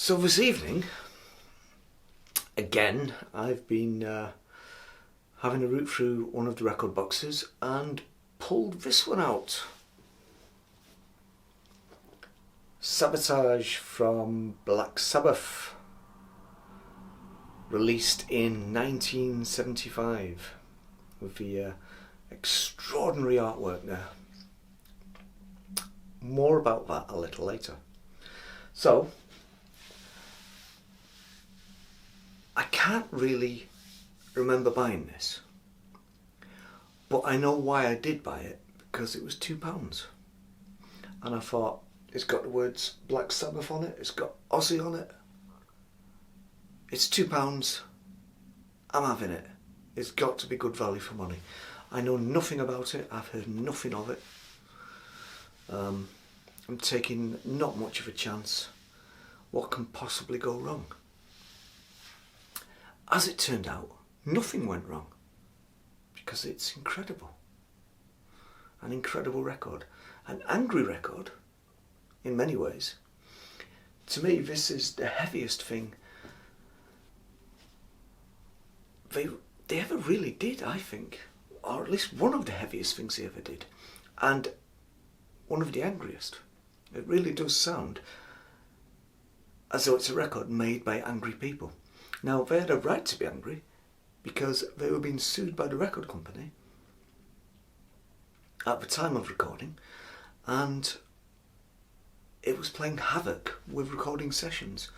So this evening, again, I've been having a root through one of the record boxes and pulled this one out. Sabotage from Black Sabbath, released in 1975 with the extraordinary artwork there. More about that a little later. So, I can't really remember buying this, but I know why I did buy it, because it was £2. And I thought, it's got the words Black Sabbath on it, it's got Aussie on it, it's £2, I'm having it. It's got to be good value for money. I know nothing about it, I've heard nothing of it. I'm taking not much of a chance. What can possibly go wrong? As it turned out, nothing went wrong, because it's incredible. An incredible record, an angry record in many ways. To me, this is the heaviest thing they ever really did, I think, or at least one of the heaviest things they ever did, and one of the angriest. It really does sound as though it's a record made by angry people. Now, they had a right to be angry because they were being sued by the record company at the time of recording, and it was playing havoc with recording sessions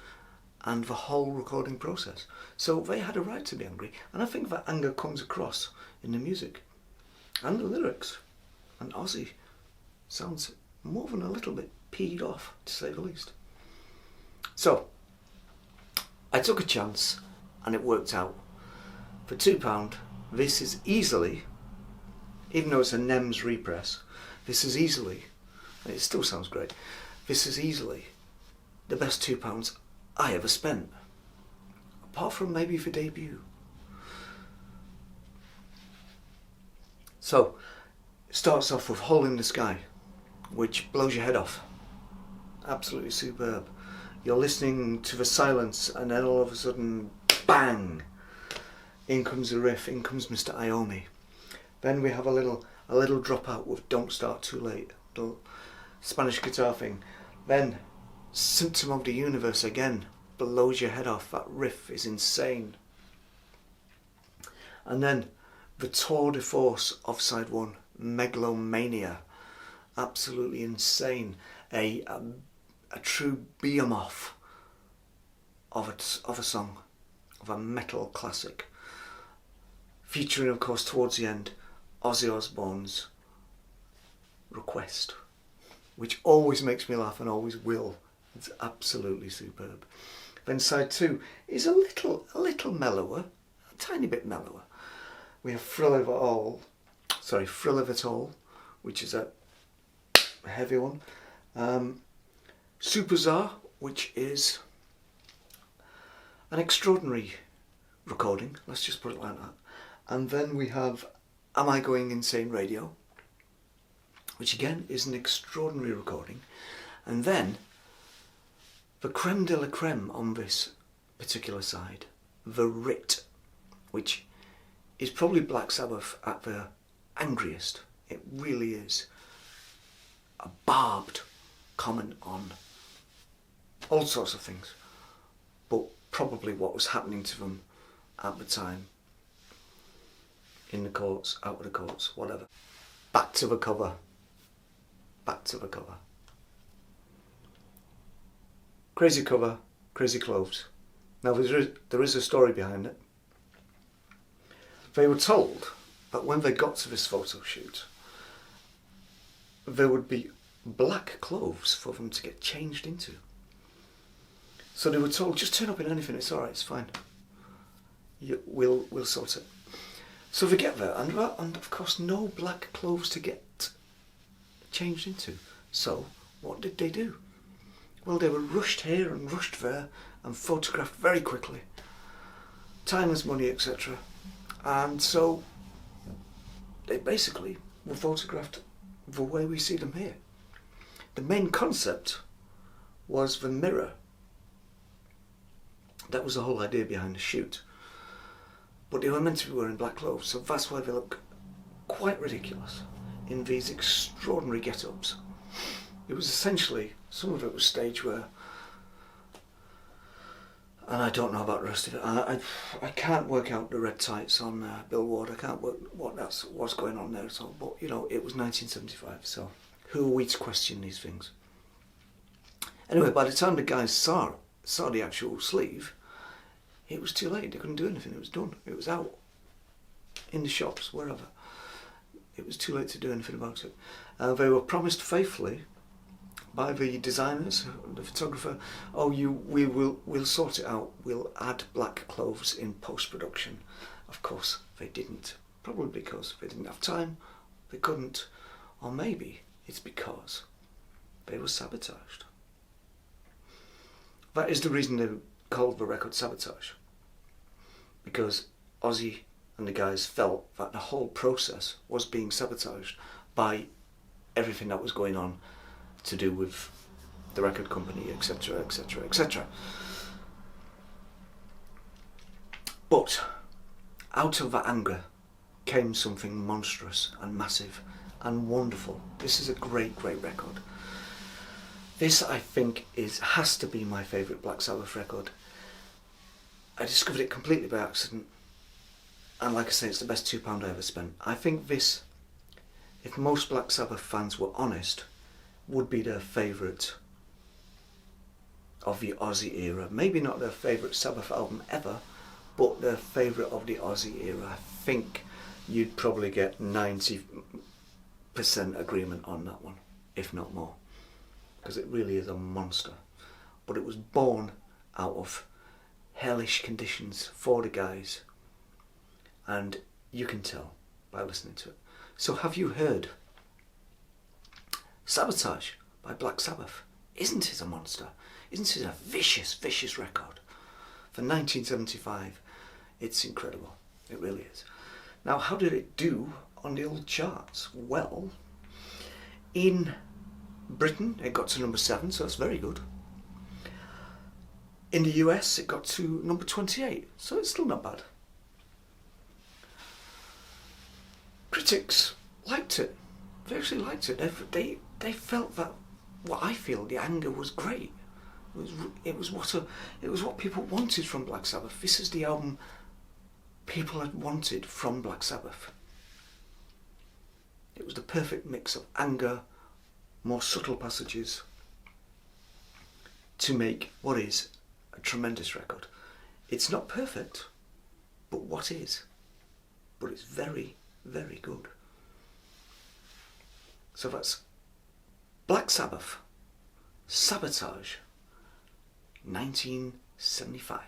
and the whole recording process. So they had a right to be angry, and I think that anger comes across in the music and the lyrics. And Ozzy sounds more than a little bit peed off, to say the least. So, I took a chance and it worked out. For £2, this is easily, even though it's a NEMS repress, this is easily, and it still sounds great, this is easily the best £2 I ever spent. Apart from maybe the debut. So, it starts off with Hole in the Sky, which blows your head off. Absolutely superb. You're listening to the silence, and then all of a sudden, bang! In comes the riff, in comes Mr. Iommi. Then we have a little dropout with Don't Start Too Late, the Spanish guitar thing. Then, Symptom of the Universe again, blows your head off. That riff is insane. And then, the tour de force of side one, Megalomania. Absolutely insane. A true behemoth of a song, of a metal classic, featuring, of course, towards the end, Ozzy Osbourne's Request, which always makes me laugh and always will. It's absolutely superb. Then side two is a little mellower, a tiny bit mellower. We have Thrill of It All, which is a heavy one. Super Czar, which is an extraordinary recording, let's just put it like that. And then we have Am I Going Insane Radio, which again is an extraordinary recording. And then the creme de la creme on this particular side, The Writ, which is probably Black Sabbath at their angriest. It really is a barbed comment on all sorts of things, but probably what was happening to them at the time, in the courts, out of the courts, whatever. Back to the cover. Crazy cover, crazy clothes. Now there is a story behind it. They were told that when they got to this photo shoot, there would be black clothes for them to get changed into. So they were told, just turn up in anything, it's alright, it's fine. We'll sort it. So they get there, and of course no black clothes to get changed into. So what did they do? Well, they were rushed here and rushed there and photographed very quickly. Time is money, etc. And so they basically were photographed the way we see them here. The main concept was the mirror That was the whole idea behind the shoot. But they were meant to be wearing black clothes, so that's why they look quite ridiculous in these extraordinary get-ups. It was essentially, some of it was stage wear, and I don't know about the rest of it. I can't work out the red tights on Bill Ward. I can't work what's going on there at all. But you know, it was 1975, so who are we to question these things? Anyway, by the time the guys saw the actual sleeve, it was too late. They couldn't do anything. It was done. It was out in the shops, wherever. It was too late to do anything about it. They were promised faithfully by the designers, the photographer, we'll sort it out. We'll add black clothes in post-production. Of course, they didn't. Probably because they didn't have time, they couldn't, or maybe it's because they were sabotaged. That is the reason they called the record Sabotage. Because Ozzy and the guys felt that the whole process was being sabotaged by everything that was going on to do with the record company, etc, etc, etc. But out of that anger came something monstrous and massive and wonderful. This is a great, great record. This, I think, has to be my favourite Black Sabbath record. I discovered it completely by accident, and like I say, it's the best £2 I ever spent. I think this, if most Black Sabbath fans were honest, would be their favourite of the Ozzy era. Maybe not their favourite Sabbath album ever, but their favourite of the Ozzy era. I think you'd probably get 90% agreement on that one, if not more, because it really is a monster. But it was born out of hellish conditions for the guys, and you can tell by listening to it. So have you heard Sabotage by Black Sabbath? Isn't it a monster? Isn't it a vicious, vicious record? For 1975, it's incredible. It really is. Now, how did it do on the old charts? Well, in Britain, it got to number 7, so that's very good. In the US, it got to number 28, so it's still not bad. Critics liked it. They actually liked it. They felt that what I feel, the anger was great. It was what people wanted from Black Sabbath. This is the album people had wanted from Black Sabbath. It was the perfect mix of anger, more subtle passages, to make what is a tremendous record. It's not perfect, but what is? But it's very, very good. So that's Black Sabbath, Sabotage, 1975.